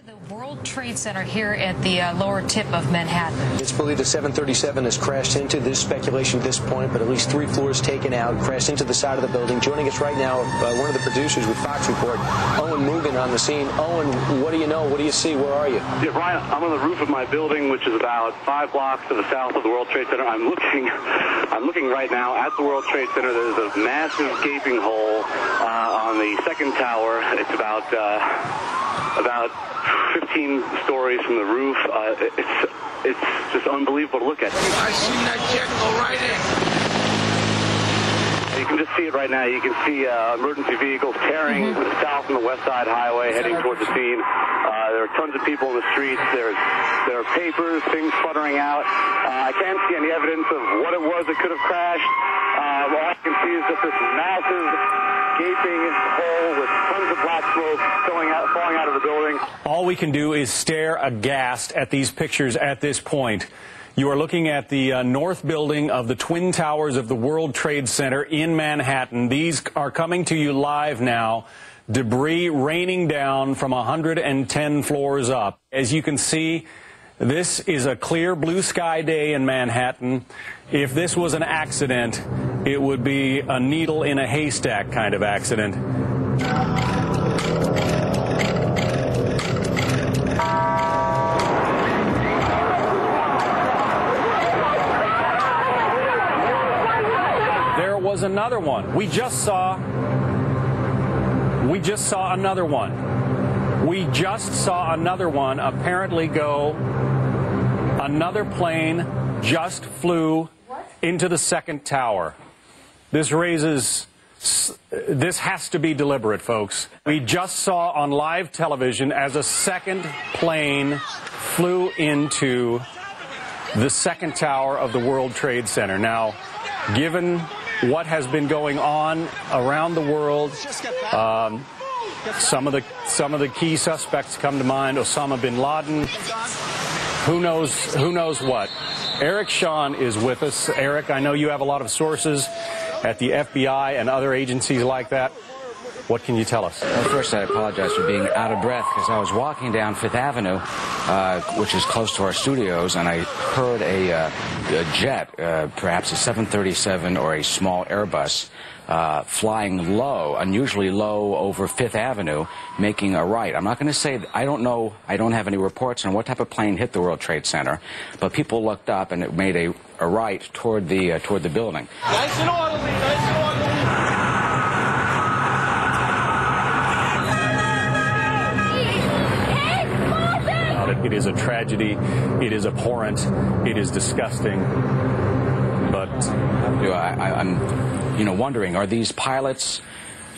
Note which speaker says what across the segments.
Speaker 1: The World Trade Center here at the lower tip of Manhattan.
Speaker 2: It's believed a 737 has crashed into this speculation at this point, but at least 3 floors taken out, crashed into the side of the building. Joining us right now, one of the producers with Fox Report, Owen Mugen on the scene. Owen, what do you know? What do you see? Where are you?
Speaker 3: Yeah, Brian, I'm on the roof of my building, which is about 5 blocks to the south of the World Trade Center. I'm looking right now at the World Trade Center. There's a massive gaping hole on the second tower. It's about 15 stories from the roof. It's just unbelievable to look at.
Speaker 4: I seen that jet go right in.
Speaker 3: You can just see it right now. You can see emergency vehicles tearing south on the West Side Highway, heading towards the scene. There are tons of people in the streets. There are papers, things fluttering out. I can't see any evidence of what it was that could have crashed. All I can see is just this massive gaping hole with tons of black smoke falling out of the building.
Speaker 5: All we can do is stare aghast at these pictures at this point. You are looking at the north building of the Twin Towers of the World Trade Center in Manhattan. These are coming to you live now. Debris raining down from 110 floors up. As you can see, this is a clear blue sky day in Manhattan. If this was an accident, it would be a needle in a haystack kind of accident. There was another one. We just saw another one. We just saw another one apparently go. Another plane just flew into the second tower. This has to be deliberate, folks. We just saw on live television as a second plane flew into the second tower of the World Trade Center. Now, given what has been going on around the world, some of the key suspects come to mind. Osama bin Laden. Who knows what? Eric Shawn is with us. Eric, I know you have a lot of sources at the FBI and other agencies like that. What can you tell us?
Speaker 6: Well, first, I apologize for being out of breath because I was walking down Fifth Avenue, which is close to our studios, and I heard a jet, perhaps a 737 or a small Airbus, flying low, unusually low over Fifth Avenue, making a right. I'm not going to say, I don't know, I don't have any reports on what type of plane hit the World Trade Center, but people looked up and it made a right toward the building.
Speaker 4: Nice and orderly, nice and orderly.
Speaker 5: It is a tragedy. It is abhorrent. It is disgusting. But
Speaker 6: I'm wondering, are these pilots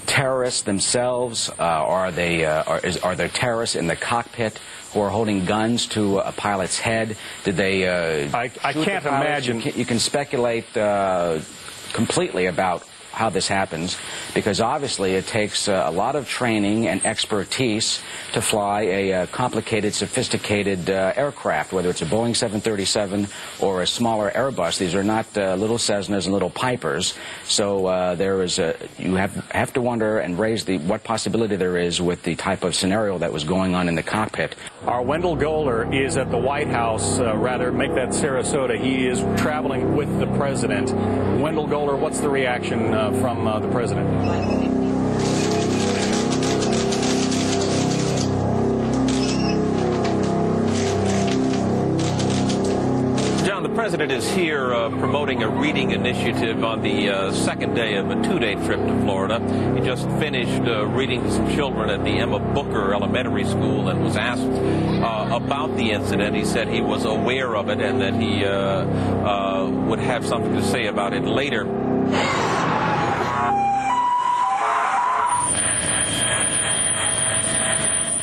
Speaker 6: terrorists themselves? Are there terrorists in the cockpit who are holding guns to a pilot's head? Did they?
Speaker 5: I can't imagine.
Speaker 6: You can speculate completely about how this happens, because obviously it takes a lot of training and expertise to fly a complicated, sophisticated aircraft, whether it's a Boeing 737 or a smaller Airbus. These are not little Cessnas and little Pipers. So you have to wonder and raise what possibility there is with the type of scenario that was going on in the cockpit.
Speaker 5: Our Wendell Goler is at the White House, make that Sarasota. He is traveling with the president. Wendell Goler, what's the reaction from the president?
Speaker 7: John, the president is here promoting a reading initiative on the second day of a 2-day trip to Florida. He just finished reading to some children at the Emma Booker Elementary School and was asked about the incident. He said he was aware of it and that he would have something to say about it later.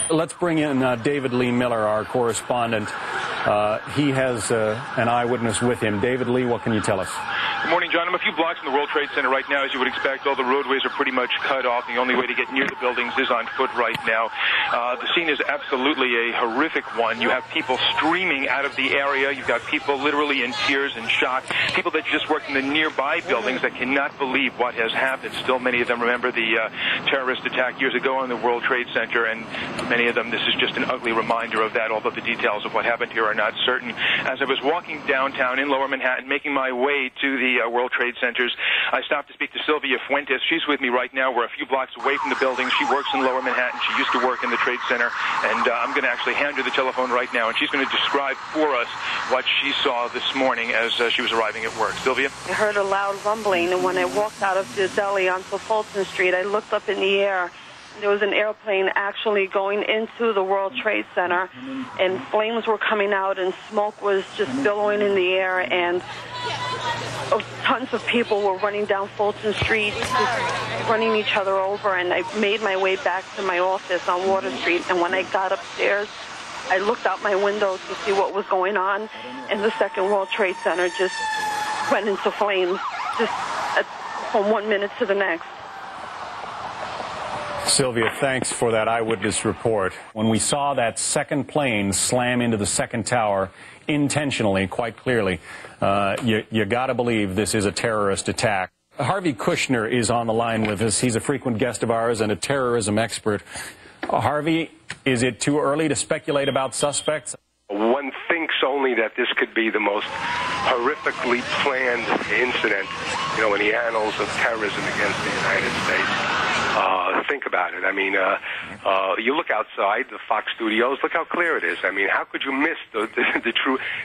Speaker 5: Let's bring in David Lee Miller, our correspondent. He has an eyewitness with him. David Lee, what can you tell us?
Speaker 8: Good morning, John. I'm a few blocks from the World Trade Center right now. As you would expect, all the roadways are pretty much cut off. The only way to get near the buildings is on foot right now. The scene is absolutely a horrific one. You have people streaming out of the area. You've got people literally in tears and shock. People that just work in the nearby buildings that cannot believe what has happened. Still, many of them remember the terrorist attack years ago on the World Trade Center, and many of them, this is just an ugly reminder of that, although the details of what happened here are not certain. As I was walking downtown in Lower Manhattan, making my way to the World Trade Centers, I stopped to speak to Sylvia Fuentes. She's with me right now. We're a few blocks away from the building. She works in Lower Manhattan. She used to work in the Trade Center, and I'm going to actually hand her the telephone right now, and she's going to describe for us what she saw this morning as she was arriving at work. Sylvia?
Speaker 9: I heard a loud rumbling, and when I walked out of the deli onto Fulton Street, I looked up in the air. There was an airplane actually going into the World Trade Center, and flames were coming out, and smoke was just billowing in the air, and tons of people were running down Fulton Street, just running each other over, and I made my way back to my office on Water Street, and when I got upstairs, I looked out my window to see what was going on, and the Second World Trade Center just went into flames, just from 1 minute to the next.
Speaker 5: Sylvia, thanks for that eyewitness report. When we saw that second plane slam into the second tower intentionally, quite clearly, you got to believe this is a terrorist attack. Harvey Kushner is on the line with us. He's a frequent guest of ours and a terrorism expert. Harvey, is it too early to speculate about suspects?
Speaker 10: One thinks only that this could be the most horrifically planned incident, in the annals of terrorism against the United States. Think about it. I mean, you look outside the Fox studios, look how clear it is. I mean, how could you miss the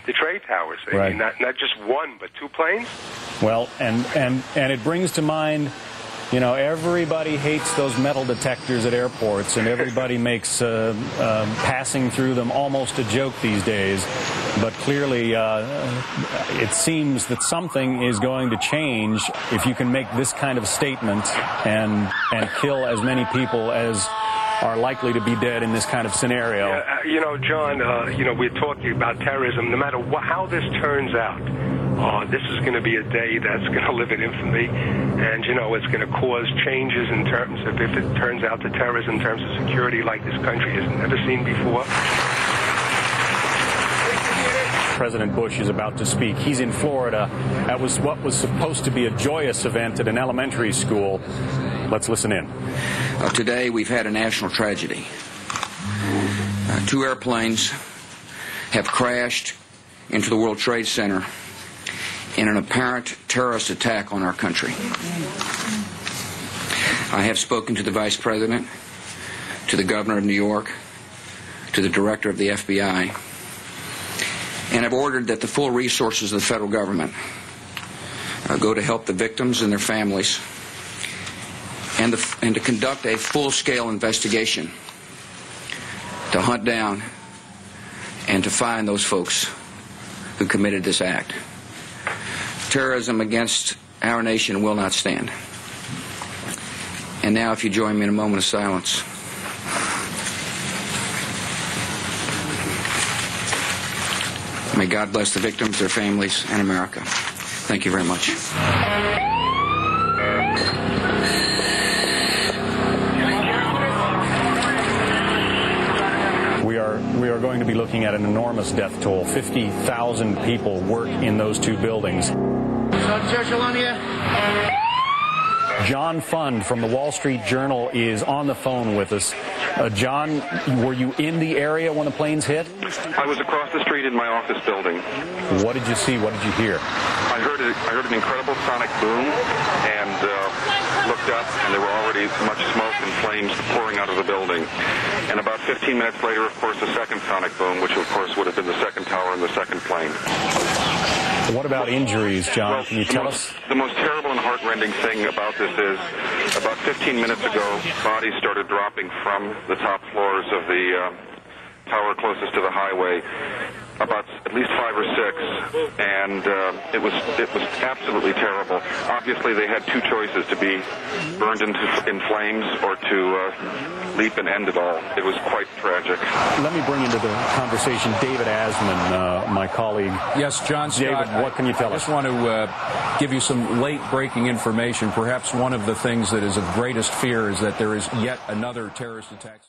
Speaker 10: trade towers? I mean, not just one, but two planes?
Speaker 5: Well, and it brings to mind, everybody hates those metal detectors at airports, and everybody makes passing through them almost a joke these days. But clearly, it seems that something is going to change if you can make this kind of statement and kill as many people as are likely to be dead in this kind of scenario.
Speaker 10: Yeah, John, we're talking about terrorism. No matter how this turns out, this is going to be a day that's going to live in infamy, and, it's going to cause changes in terms of, if it turns out that terrorism in terms of security like this country has never seen before.
Speaker 5: President Bush is about to speak. He's in Florida. That was what was supposed to be a joyous event at an elementary school. Let's listen in.
Speaker 11: Today we've had a national tragedy. Two airplanes have crashed into the World Trade Center in an apparent terrorist attack on our country. I have spoken to the Vice President, to the Governor of New York, to the Director of the FBI, and have ordered that the full resources of the federal government go to help the victims and their families, and to conduct a full-scale investigation to hunt down and to find those folks who committed this act. Terrorism against our nation will not stand. And now, if you join me in a moment of silence. May God bless the victims, their families, and America. Thank you very much.
Speaker 5: We are going to be looking at an enormous death toll. 50,000 people work in those two buildings. John Fund from the Wall Street Journal is on the phone with us. John, were you in the area when the planes hit?
Speaker 12: I was across the street in my office building.
Speaker 5: What did you see? What did you hear?
Speaker 12: I heard an incredible sonic boom and looked up, and there were already much smoke and flames pouring out of the building. And about 15 minutes later, of course, the second sonic boom, which of course would have been the second tower and the second plane.
Speaker 5: What about injuries, John? Well, can you tell us?
Speaker 12: The most terrible and heartrending thing about this is about 15 minutes ago, bodies started dropping from the top floors of the tower closest to the highway. about at least 5 or 6, and it was absolutely terrible. Obviously, they had two choices: to be burned in flames or to leap and end it all. It was quite tragic.
Speaker 5: Let me bring into the conversation David Asman, my colleague.
Speaker 13: Yes, John Scott.
Speaker 5: David, what can you tell us?
Speaker 13: I just want to give you some late-breaking information. Perhaps one of the things that is of greatest fear is that there is yet another terrorist attack.